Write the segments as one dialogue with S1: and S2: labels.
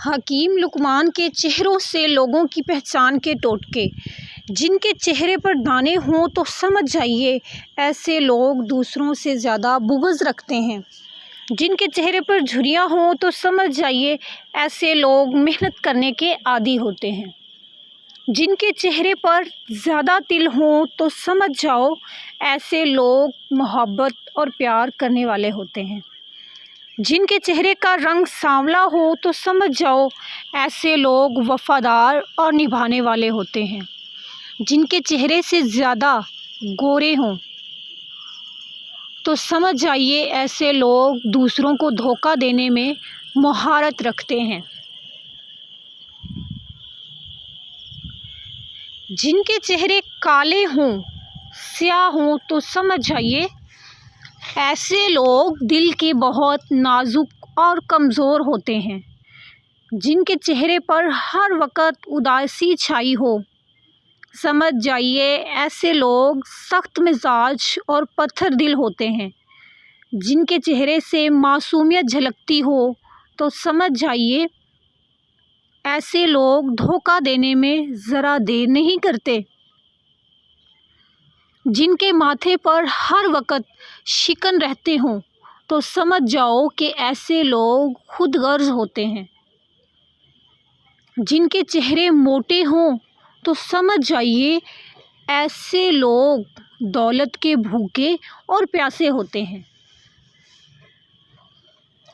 S1: حکیم لقمان کے چہروں سے لوگوں کی پہچان کے ٹوٹکے۔ جن کے چہرے پر دانے ہوں تو سمجھ جائیے ایسے لوگ دوسروں سے زیادہ بغض رکھتے ہیں۔ جن کے چہرے پر جھریاں ہوں تو سمجھ جائیے ایسے لوگ محنت کرنے کے عادی ہوتے ہیں۔ جن کے چہرے پر زیادہ تل ہوں تو سمجھ جاؤ ایسے لوگ محبت اور پیار کرنے والے ہوتے ہیں۔ جن کے چہرے کا رنگ سانولا ہو تو سمجھ جاؤ ایسے لوگ وفادار اور نبھانے والے ہوتے ہیں۔ جن کے چہرے سے زیادہ گورے ہوں تو سمجھ جائیے ایسے لوگ دوسروں کو دھوکہ دینے میں مہارت رکھتے ہیں۔ جن کے چہرے کالے ہوں سیاہ ہوں تو سمجھ جائیے ایسے لوگ دل کے بہت نازک اور کمزور ہوتے ہیں۔ جن کے چہرے پر ہر وقت اداسی چھائی ہو سمجھ جائیے ایسے لوگ سخت مزاج اور پتھر دل ہوتے ہیں۔ جن کے چہرے سے معصومیت جھلکتی ہو تو سمجھ جائیے ایسے لوگ دھوکہ دینے میں ذرا دیر نہیں کرتے۔ جن کے ماتھے پر ہر وقت شکن رہتے ہوں تو سمجھ جاؤ کہ ایسے لوگ خود غرض ہوتے ہیں۔ جن کے چہرے موٹے ہوں تو سمجھ جائیے ایسے لوگ دولت کے بھوکے اور پیاسے ہوتے ہیں۔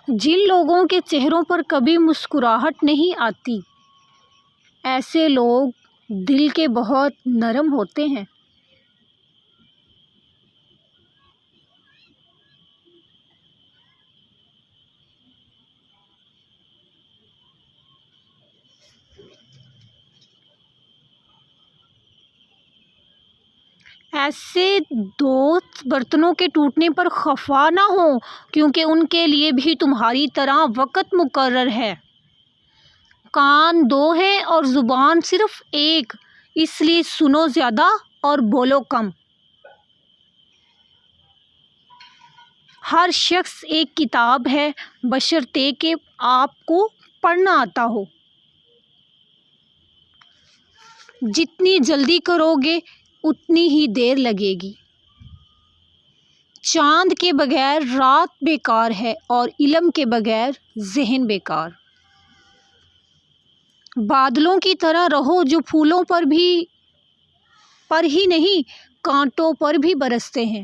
S1: جن لوگوں کے چہروں پر کبھی مسکراہٹ نہیں آتی ایسے لوگ دل کے بہت نرم ہوتے ہیں۔ ایسے دوست برتنوں کے ٹوٹنے پر خفا نہ ہوں کیونکہ ان کے لیے بھی تمہاری طرح وقت مقرر ہے۔ کان دو ہیں اور زبان صرف ایک، اس لیے سنو زیادہ اور بولو کم۔ ہر شخص ایک کتاب ہے بشرطے کہ آپ کو پڑھنا آتا ہو۔ جتنی جلدی کرو گے اتنی ہی دیر لگے گی۔ چاند کے بغیر رات بیکار ہے اور علم کے بغیر ذہن بیکار۔ بادلوں کی طرح رہو جو پھولوں پر ہی نہیں کانٹوں پر بھی برستے ہیں۔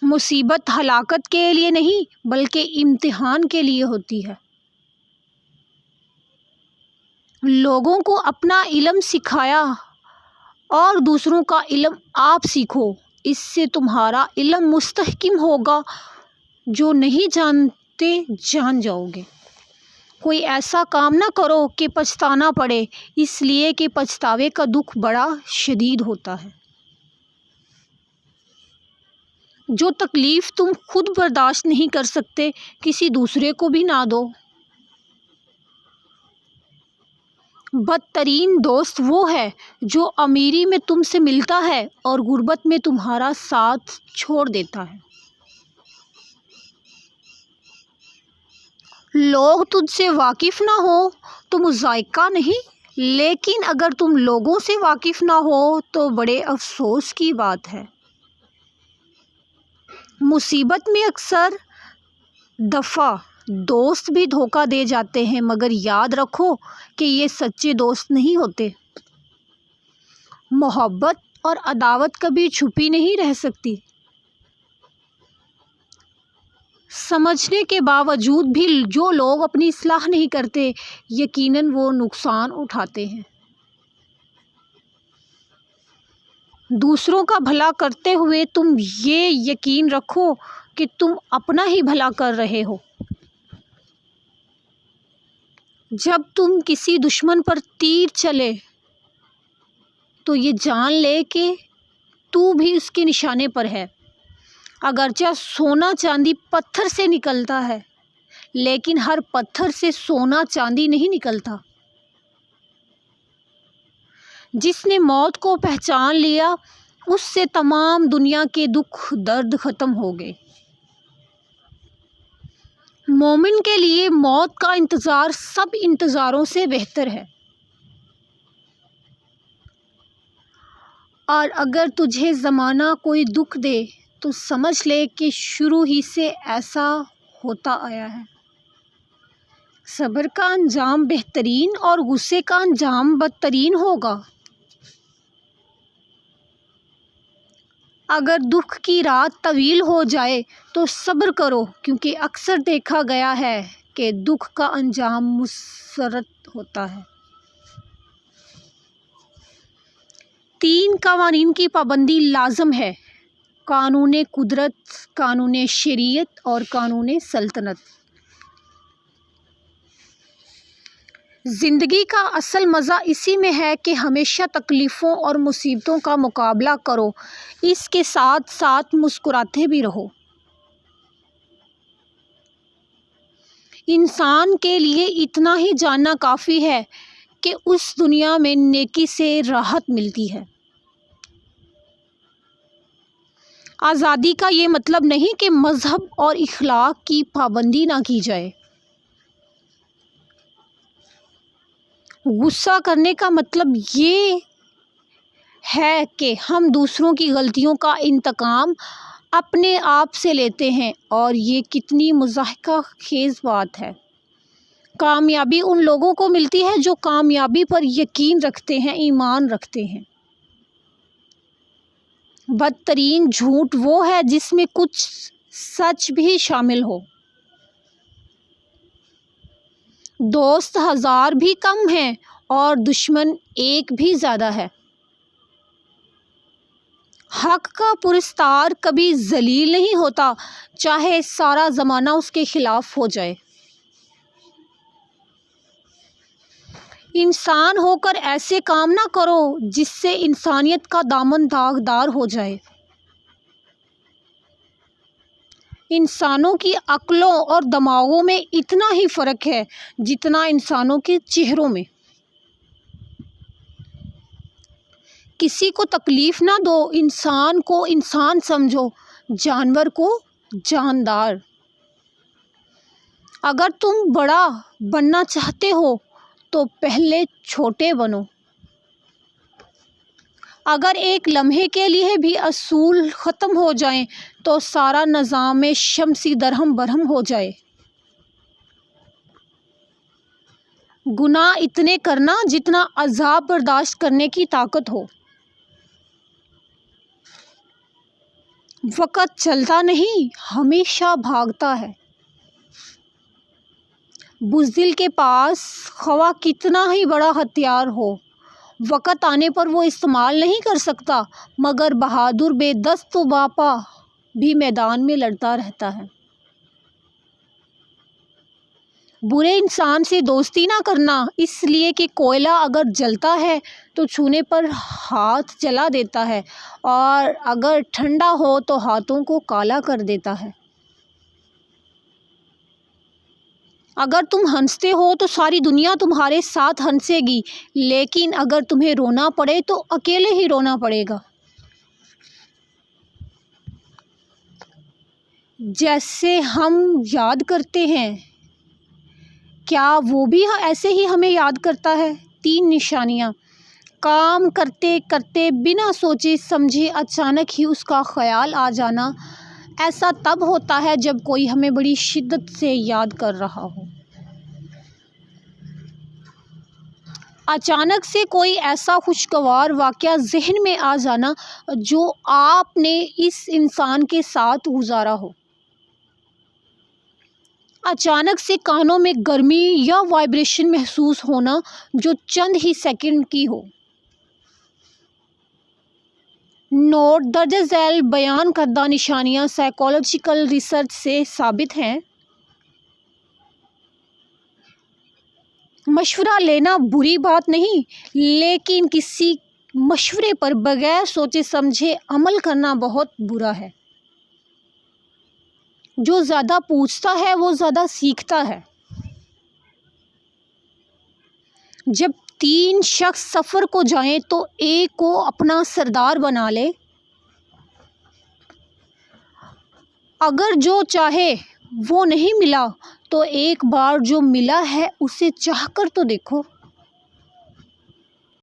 S1: مصیبت ہلاکت کے لیے نہیں بلکہ امتحان کے لیے ہوتی ہے۔ لوگوں کو اپنا علم سکھایا اور دوسروں کا علم آپ سیکھو، اس سے تمہارا علم مستحکم ہوگا، جو نہیں جانتے جان جاؤ گے۔ کوئی ایسا کام نہ کرو کہ پچھتانا پڑے، اس لیے کہ پچھتاوے کا دکھ بڑا شدید ہوتا ہے۔ جو تکلیف تم خود برداشت نہیں کر سکتے کسی دوسرے کو بھی نہ دو۔ بدترین دوست وہ ہے جو امیری میں تم سے ملتا ہے اور غربت میں تمہارا ساتھ چھوڑ دیتا ہے۔ لوگ تجھ سے واقف نہ ہو تو مضحکہ نہیں، لیکن اگر تم لوگوں سے واقف نہ ہو تو بڑے افسوس کی بات ہے۔ مصیبت میں اکثر دفعہ دوست بھی دھوکہ دے جاتے ہیں، مگر یاد رکھو کہ یہ سچے دوست نہیں ہوتے۔ محبت اور عداوت کبھی چھپی نہیں رہ سکتی۔ سمجھنے کے باوجود بھی جو لوگ اپنی اصلاح نہیں کرتے یقیناً وہ نقصان اٹھاتے ہیں۔ دوسروں کا بھلا کرتے ہوئے تم یہ یقین رکھو کہ تم اپنا ہی بھلا کر رہے ہو۔ جب تم کسی دشمن پر تیر چلے تو یہ جان لے کہ تو بھی اس کے نشانے پر ہے۔ اگرچہ سونا چاندی پتھر سے نکلتا ہے لیکن ہر پتھر سے سونا چاندی نہیں نکلتا۔ جس نے موت کو پہچان لیا اس سے تمام دنیا کے دکھ درد ختم ہو گئے۔ مومن کے لیے موت کا انتظار سب انتظاروں سے بہتر ہے، اور اگر تجھے زمانہ کوئی دکھ دے تو سمجھ لے کہ شروع ہی سے ایسا ہوتا آیا ہے۔ صبر کا انجام بہترین اور غصے کا انجام بدترین ہوگا۔ اگر دکھ کی رات طویل ہو جائے تو صبر کرو، کیونکہ اکثر دیکھا گیا ہے کہ دکھ کا انجام مسرت ہوتا ہے۔ 3 قوانین کی پابندی لازم ہے: قانون قدرت، قانون شریعت اور قانون سلطنت۔ زندگی کا اصل مزہ اسی میں ہے کہ ہمیشہ تکلیفوں اور مصیبتوں کا مقابلہ کرو، اس کے ساتھ ساتھ مسکراتے بھی رہو۔ انسان کے لیے اتنا ہی جاننا کافی ہے کہ اس دنیا میں نیکی سے راحت ملتی ہے۔ آزادی کا یہ مطلب نہیں کہ مذہب اور اخلاق کی پابندی نہ کی جائے۔ غصہ کرنے کا مطلب یہ ہے کہ ہم دوسروں کی غلطیوں کا انتقام اپنے آپ سے لیتے ہیں، اور یہ کتنی مضحکہ خیز بات ہے۔ کامیابی ان لوگوں کو ملتی ہے جو کامیابی پر یقین رکھتے ہیں، ایمان رکھتے ہیں۔ بدترین جھوٹ وہ ہے جس میں کچھ سچ بھی شامل ہو۔ دوست 1000 بھی کم ہیں اور دشمن 1 بھی زیادہ ہے۔ حق کا پرستار کبھی ذلیل نہیں ہوتا، چاہے سارا زمانہ اس کے خلاف ہو جائے۔ انسان ہو کر ایسے کام نہ کرو جس سے انسانیت کا دامن داغدار ہو جائے۔ انسانوں کی عقلوں اور دماغوں میں اتنا ہی فرق ہے جتنا انسانوں کے چہروں میں۔ کسی کو تکلیف نہ دو، انسان کو انسان سمجھو، جانور کو جاندار۔ اگر تم بڑا بننا چاہتے ہو تو پہلے چھوٹے بنو۔ اگر ایک لمحے کے لیے بھی اصول ختم ہو جائیں تو سارا نظام شمسی درہم برہم ہو جائے۔ گناہ اتنے کرنا جتنا عذاب برداشت کرنے کی طاقت ہو۔ وقت چلتا نہیں، ہمیشہ بھاگتا ہے۔ بزدل کے پاس خواہ کتنا ہی بڑا ہتھیار ہو، وقت آنے پر وہ استعمال نہیں کر سکتا، مگر بہادر بے دست و باپا بھی میدان میں لڑتا رہتا ہے۔ برے انسان سے دوستی نہ کرنا، اس لیے کہ کوئلہ اگر جلتا ہے تو چھونے پر ہاتھ جلا دیتا ہے، اور اگر ٹھنڈا ہو تو ہاتھوں کو کالا کر دیتا ہے۔ اگر تم ہنستے ہو تو ساری دنیا تمہارے ساتھ ہنسے گی، لیکن اگر تمہیں رونا پڑے تو اکیلے ہی رونا پڑے گا۔ جیسے ہم یاد کرتے ہیں، کیا وہ بھی ایسے ہی ہمیں یاد کرتا ہے؟ 3 نشانیاں: کام کرتے کرتے بنا سوچے سمجھے اچانک ہی اس کا خیال آ جانا، ایسا تب ہوتا ہے جب کوئی ہمیں بڑی شدت سے یاد کر رہا ہو۔ اچانک سے کوئی ایسا خوشگوار واقعہ ذہن میں آ جانا جو آپ نے اس انسان کے ساتھ گزارا ہو۔ اچانک سے کانوں میں گرمی یا وائبریشن محسوس ہونا جو چند ہی سیکنڈ کی ہو۔ نوٹ: درج ذیل بیان کردہ نشانیاں سائیکولوجیکل ریسرچ سے ثابت ہیں۔ مشورہ لینا بری بات نہیں، لیکن کسی مشورے پر بغیر سوچے سمجھے عمل کرنا بہت برا ہے۔ جو زیادہ پوچھتا ہے وہ زیادہ سیکھتا ہے۔ جب 3 شخص سفر کو جائیں تو ایک کو اپنا سردار بنا لے۔ اگر جو چاہے وہ نہیں ملا تو ایک بار جو ملا ہے اسے چاہ کر تو دیکھو۔